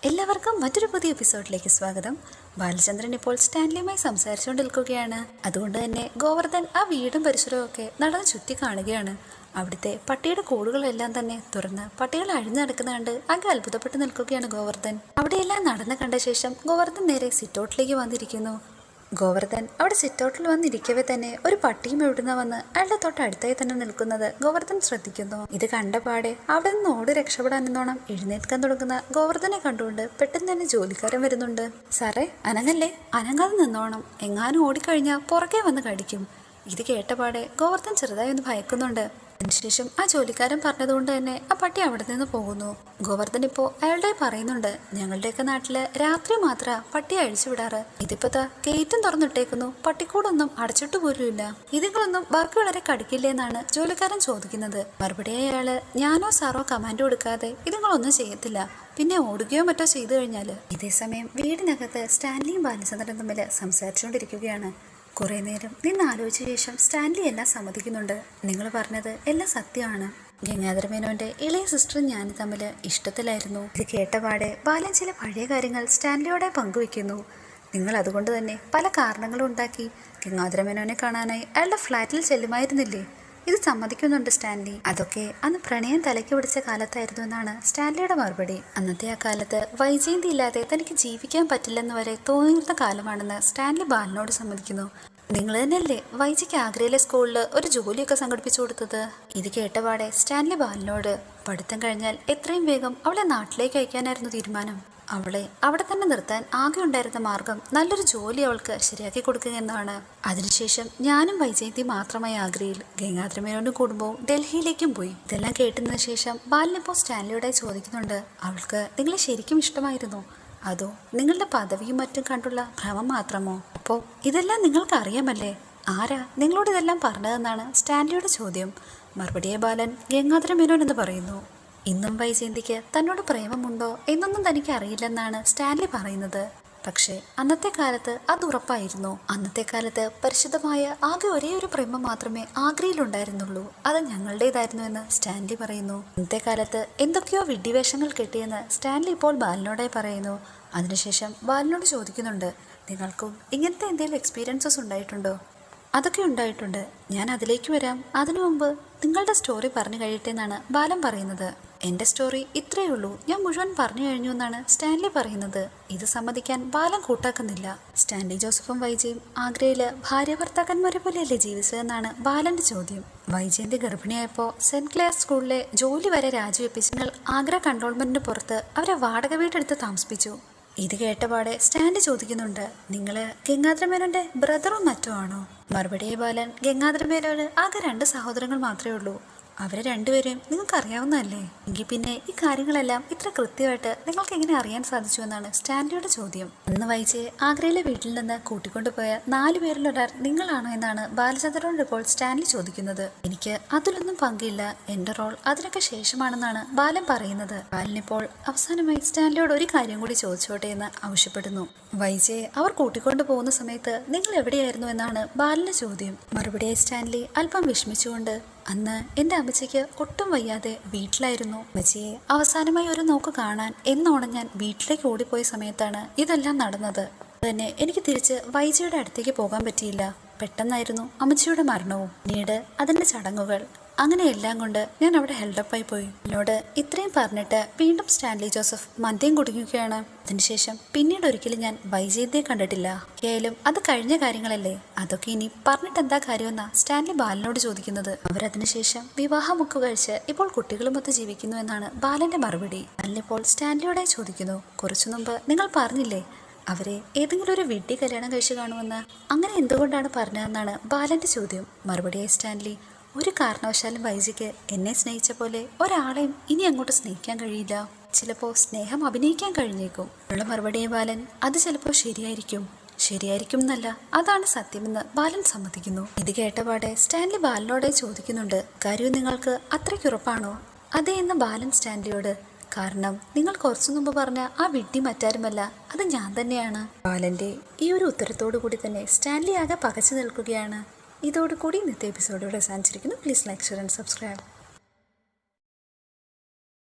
എല്ലാവർക്കും മറ്റൊരു പുതിയ എപ്പിസോഡിലേക്ക് സ്വാഗതം. ബാലചന്ദ്രൻ ഇപ്പോൾ സ്റ്റാൻലിയുമായി സംസാരിച്ചുകൊണ്ട് നിൽക്കുകയാണ്. അതുകൊണ്ട് തന്നെ ഗോവർദ്ധൻ ആ വീടും പരിസരവും ഒക്കെ നടന്ന് ചുറ്റി കാണുകയാണ്. അവിടുത്തെ പട്ടിയുടെ കൂടുകളെല്ലാം തന്നെ തുറന്ന് പട്ടികൾ അഴിഞ്ഞു നടക്കുന്ന കണ്ട് ആകെ അത്ഭുതപ്പെട്ട് നിൽക്കുകയാണ് ഗോവർദ്ധൻ. അവിടെയെല്ലാം നടന്ന് കണ്ട ശേഷം ഗോവർദ്ധൻ നേരെ സിറ്റൗട്ടിലേക്ക് വന്നിരിക്കുന്നു. ഗോവർദ്ധൻ അവിടെ സിറ്റൗട്ടിൽ വന്നിരിക്കവേ തന്നെ ഒരു പട്ടിയും എവിടുന്ന വന്ന് അയാളുടെ തൊട്ടടുത്തായി തന്നെ നിൽക്കുന്നത് ഗോവർദ്ധൻ ശ്രദ്ധിക്കുന്നു. ഇത് കണ്ടപാടെ അവിടെ നിന്ന് ഓടി രക്ഷപ്പെടാൻ എന്നോണം എഴുന്നേൽക്കാൻ തുടങ്ങുന്ന ഗോവർദ്ധനെ കണ്ടുകൊണ്ട് പെട്ടെന്ന് തന്നെ ജോലിക്കാരൻ വരുന്നുണ്ട്. സാറേ, അനങ്ങല്ലേ, അനങ്ങാതെ നിന്നോണം, എങ്ങാനും ഓടിക്കഴിഞ്ഞാൽ പുറകെ വന്ന് കടിക്കും. ഇത് കേട്ടപാടെ ഗോവർദ്ധൻ ചെറുതായി ഒന്ന് ഭയക്കുന്നുണ്ട്. അതിനുശേഷം ആ ജോലിക്കാരൻ പറഞ്ഞതുകൊണ്ട് തന്നെ ആ പട്ടി അവിടെ നിന്ന് പോകുന്നു. ഗോവർദ്ധൻ ഇപ്പോൾ അയാളുടെ പറയുന്നുണ്ട്, ഞങ്ങളുടെയൊക്കെ നാട്ടില് രാത്രി മാത്രം പട്ടിയെ അഴിച്ചുവിടാറ്. ഇതിപ്പോ ഗേറ്റും തുറന്നിട്ടേക്കുന്നു, പട്ടിക്കൂടൊന്നും അടച്ചിട്ട് പോലുമില്ല. ഇതുങ്ങളൊന്നും ബാക്കിയുള്ളവരെ കടിക്കില്ലേ എന്നാണ് ജോലിക്കാരൻ ചോദിക്കുന്നത്. മറുപടിയായി അയാള് ഞാനോ സാറോ കമാൻഡ് കൊടുക്കാതെ ഇതുങ്ങളൊന്നും ചെയ്യത്തില്ല, പിന്നെ ഓടുകയോ മറ്റോ ചെയ്തു കഴിഞ്ഞാല്. ഇതേസമയം വീടിനകത്ത് സ്റ്റാൻലിയും ബാലചന്ദ്രനും തമ്മിൽ സംസാരിച്ചുകൊണ്ടിരിക്കുകയാണ്. കുറെ നേരം നിന്ന് ആലോചിച്ച ശേഷം സ്റ്റാൻലി എല്ലാം സമ്മതിക്കുന്നുണ്ട്. നിങ്ങൾ പറഞ്ഞത് എല്ലാം സത്യമാണ്. ഗംഗാധര മേനോന്റെ ഇളയ സിസ്റ്ററും ഞാനും തമ്മിൽ ഇഷ്ടത്തിലായിരുന്നു. ഇത് കേട്ടപാടെ ബാലൻ ചില പഴയ കാര്യങ്ങൾ സ്റ്റാൻലിയോടെ പങ്കുവെക്കുന്നു. നിങ്ങൾ അതുകൊണ്ട് തന്നെ പല കാരണങ്ങളും ഉണ്ടാക്കി ഗംഗാധര മേനോനെ കാണാനായി അയാളുടെ ഫ്ലാറ്റിൽ ചെല്ലുമായിരുന്നില്ലേ? ഇത് സമ്മതിക്കുന്നുണ്ട് സ്റ്റാൻലി. അതൊക്കെ അന്ന് പ്രണയം തലയ്ക്ക് പിടിച്ച കാലത്തായിരുന്നു എന്നാണ് സ്റ്റാൻലിയുടെ മറുപടി. അന്നത്തെ ആ കാലത്ത് വൈജയന്തി ഇല്ലാതെ തനിക്ക് ജീവിക്കാൻ പറ്റില്ലെന്ന് വരെ തോന്നിയിരുന്ന കാലമാണെന്ന് സ്റ്റാൻലി ബാലനോട് സമ്മതിക്കുന്നു. നിങ്ങൾ തന്നെയല്ലേ വൈജയ്ക്ക് ആഗ്രയിലെ സ്കൂളിൽ ഒരു ജോലിയൊക്കെ സംഘടിപ്പിച്ചു കൊടുത്തത്? ഇത് കേട്ടപാടെ സ്റ്റാൻലി ബാലനോട് പഠിത്തം കഴിഞ്ഞാൽ എത്രയും വേഗം അവളെ നാട്ടിലേക്ക് അയക്കാനായിരുന്നു തീരുമാനം. അവളെ അവിടെ തന്നെ നിർത്താൻ ആകെ ഉണ്ടായിരുന്ന മാർഗം നല്ലൊരു ജോലി അവൾക്ക് ശരിയാക്കി കൊടുക്കുക എന്നാണ്. അതിനുശേഷം ഞാനും വൈജയന്തി മാത്രമായി ആഗ്രയിൽ, ഗംഗാധര മേനോന്റെ കുടുംബവും ഡൽഹിയിലേക്കും പോയി. ഇതെല്ലാം കേട്ടതിന് ശേഷം ബാലനിപ്പോൾ സ്റ്റാൻലിയോടെ ചോദിക്കുന്നുണ്ട്, അവൾക്ക് നിങ്ങളെ ശരിക്കും ഇഷ്ടമായിരുന്നോ, അതോ നിങ്ങളുടെ പദവിയും മറ്റും കണ്ടുള്ള ഭ്രമം മാത്രമോ? അപ്പോൾ ഇതെല്ലാം നിങ്ങൾക്ക് അറിയാമല്ലേ, ആരാ നിങ്ങളോട് ഇതെല്ലാം പറഞ്ഞതെന്നാണ് സ്റ്റാൻലിയുടെ ചോദ്യം. മറുപടിയെ ബാലൻ ഗംഗാധര മേനോൻ എന്ന് പറയുന്നു. ഇന്നും വൈജയന്തിക്ക് തന്നോട് പ്രേമമുണ്ടോ എന്നൊന്നും തനിക്ക് അറിയില്ലെന്നാണ് സ്റ്റാൻലി പറയുന്നത്. പക്ഷേ അന്നത്തെ കാലത്ത് അത് ഉറപ്പായിരുന്നു. അന്നത്തെ കാലത്ത് പരിശുദ്ധമായ ആകെ ഒരേ ഒരു പ്രേമം മാത്രമേ ആഗ്രയിലുണ്ടായിരുന്നുള്ളൂ, അത് ഞങ്ങളുടേതായിരുന്നു എന്ന് സ്റ്റാൻലി പറയുന്നു. ഇന്നത്തെ കാലത്ത് എന്തൊക്കെയോ വിഡ്ഢിവേഷങ്ങൾ കിട്ടിയെന്ന് സ്റ്റാൻലി ഇപ്പോൾ ബാലനോടായി പറയുന്നു. അതിനുശേഷം ബാലനോട് ചോദിക്കുന്നുണ്ട്, നിങ്ങൾക്കും ഇങ്ങനത്തെ എന്തെങ്കിലും എക്സ്പീരിയൻസസ് ഉണ്ടായിട്ടുണ്ടോ? അതൊക്കെ ഉണ്ടായിട്ടുണ്ട്, ഞാൻ അതിലേക്ക് വരാം. അതിനു മുമ്പ് നിങ്ങളുടെ സ്റ്റോറി പറഞ്ഞു കഴിയട്ടെ എന്നാണ് ബാലൻ പറയുന്നത്. എൻ്റെ സ്റ്റോറി ഇത്രയേ ഉള്ളൂ, ഞാൻ മുഴുവൻ പറഞ്ഞു കഴിഞ്ഞു എന്നാണ് സ്റ്റാൻലി പറയുന്നത്. ഇത് സമ്മതിക്കാൻ ബാലൻ കൂട്ടാക്കുന്നില്ല. സ്റ്റാൻലി ജോസഫും വൈജയും ആഗ്രയില് ഭാര്യ ഭർത്താക്കന്മാരെ പോലെയല്ലേ ജീവിച്ചതെന്നാണ് ബാലന്റെ ചോദ്യം. വൈജയന്തി ഗർഭിണിയായപ്പോൾ സെന്റ് ക്ലെയർ സ്കൂളിലെ ജോലി വരെ രാജിവെപ്പിച്ച് ഞങ്ങൾ ആഗ്ര കൺട്രോൾമെന്റിന് പുറത്ത് അവരെ വാടക വീടെടുത്ത് താമസിപ്പിച്ചു. ഇത് കേട്ടപാടെ സ്റ്റാൻലി ചോദിക്കുന്നുണ്ട്, നിങ്ങള് ഗംഗാധര മേനോന്റെ ബ്രദറും മറ്റോ ആണോ? മറുപടിയെ ബാലൻ ഗംഗാധര മേനോന് ആകെ 2 സഹോദരങ്ങൾ മാത്രമേ ഉള്ളൂ, അവരെ രണ്ടുപേരെയും നിങ്ങൾക്ക് അറിയാവുന്നതല്ലേ? എങ്കിൽ പിന്നെ ഈ കാര്യങ്ങളെല്ലാം ഇത്ര കൃത്യമായിട്ട് നിങ്ങൾക്ക് എങ്ങനെ അറിയാൻ സാധിച്ചു എന്നാണ് സ്റ്റാൻലിയുടെ ചോദ്യം. അന്ന് വൈജയെ ആഗ്രയിലെ വീട്ടിൽ നിന്ന് കൂട്ടിക്കൊണ്ടുപോയ 4 പേരിലൊരാൾ നിങ്ങളാണോ എന്നാണ് ബാലചന്ദ്രനോട് ഇപ്പോൾ സ്റ്റാൻലി ചോദിക്കുന്നത്. എനിക്ക് അതിലൊന്നും പങ്കില്ല, എന്റെ റോൾ അതിനൊക്കെ ശേഷമാണെന്നാണ് ബാലൻ പറയുന്നത്. ബാലനിപ്പോൾ അവസാനമായി സ്റ്റാൻലിയോട് ഒരു കാര്യം കൂടി ചോദിച്ചോട്ടെ എന്ന് ആവശ്യപ്പെടുന്നു. വൈജയെ അവർ കൂട്ടിക്കൊണ്ടു പോകുന്ന സമയത്ത് നിങ്ങൾ എവിടെയായിരുന്നു എന്നാണ് ബാലന്റെ ചോദ്യം. മറുപടിയായി സ്റ്റാൻലി അല്പം വിഷമിച്ചുകൊണ്ട്, അന്ന് എൻ്റെ അമ്മച്ചിക്ക് ഒട്ടും വയ്യാതെ വീട്ടിലായിരുന്നു. അമ്മച്ചിയെ അവസാനമായി ഒരു നോക്ക് കാണാൻ എന്നോണം ഞാൻ വീട്ടിലേക്ക് ഓടിപ്പോയ സമയത്താണ് ഇതെല്ലാം നടന്നത്. തന്നെ എനിക്ക് തിരിച്ച് വൈജയുടെ അടുത്തേക്ക് പോകാൻ പറ്റിയില്ല. പെട്ടെന്നായിരുന്നു അമ്മച്ചിയുടെ മരണവും പിന്നീട് അതിൻ്റെ ചടങ്ങുകൾ. അങ്ങനെ എല്ലാം കൊണ്ട് ഞാൻ അവിടെ ഹെൽഡപ്പായി പോയി. എന്നോട് ഇത്രയും പറഞ്ഞിട്ട് വീണ്ടും സ്റ്റാൻലി ജോസഫ് മദ്യം കുടിക്കുകയാണ്. അതിനുശേഷം പിന്നീട് ഒരിക്കലും ഞാൻ വൈജയന്തിയെ കണ്ടിട്ടില്ല. ആയാലും അത് കഴിഞ്ഞ കാര്യങ്ങളല്ലേ, അതൊക്കെ ഇനി പറഞ്ഞിട്ട് എന്താ കാര്യമെന്നാ സ്റ്റാൻലി ബാലനോട് ചോദിക്കുന്നത്. അവരതിനുശേഷം വിവാഹമൊക്കെ കഴിച്ച് ഇപ്പോൾ കുട്ടികളുമൊത്ത് ജീവിക്കുന്നു എന്നാണ് ബാലന്റെ മറുപടി. ബാലനിപ്പോൾ സ്റ്റാൻലിയോടെ ചോദിക്കുന്നു, കുറച്ചു മുമ്പ് നിങ്ങൾ പറഞ്ഞില്ലേ അവരെ ഏതെങ്കിലും ഒരു വിഡ്ഢി കല്യാണം കഴിച്ചു കാണുമെന്ന്, അങ്ങനെ എന്തുകൊണ്ടാണ് പറഞ്ഞതെന്നാണ് ബാലന്റെ ചോദ്യം. മറുപടിയായി സ്റ്റാൻലി, ഒരു കാരണവശാലും വൈജയ്ക്ക് എന്നെ സ്നേഹിച്ച പോലെ ഒരാളെയും ഇനി അങ്ങോട്ട് സ്നേഹിക്കാൻ കഴിയില്ല. ചിലപ്പോൾ സ്നേഹം അഭിനയിക്കാൻ കഴിഞ്ഞേക്കും. ഉള്ള മറുപടിയെ ബാലൻ, അത് ചിലപ്പോൾ ശരിയായിരിക്കും എന്നല്ല, അതാണ് സത്യമെന്ന് ബാലൻ സമ്മതിക്കുന്നു. ഇത് കേട്ടപാടെ സ്റ്റാൻലി ബാലനോടെ ചോദിക്കുന്നുണ്ട്, കാര്യം നിങ്ങൾക്ക് അത്രയ്ക്ക് ഉറപ്പാണോ? അതെ എന്ന് ബാലൻ സ്റ്റാൻലിയോട്. കാരണം നിങ്ങൾ കുറച്ചു മുമ്പ് പറഞ്ഞ ആ വിഡ്ഢി മറ്റാരുമല്ല, അത് ഞാൻ തന്നെയാണ്. ബാലന്റെ ഈ ഒരു ഉത്തരത്തോടു കൂടി തന്നെ സ്റ്റാൻലി ആകെ പകച്ചു നിൽക്കുകയാണ്. ഇതോടുകൂടി ഇന്നത്തെ എപ്പിസോഡ് ഇവിടെ അവസാനിച്ചിരിക്കുന്നു. Please like, share and subscribe.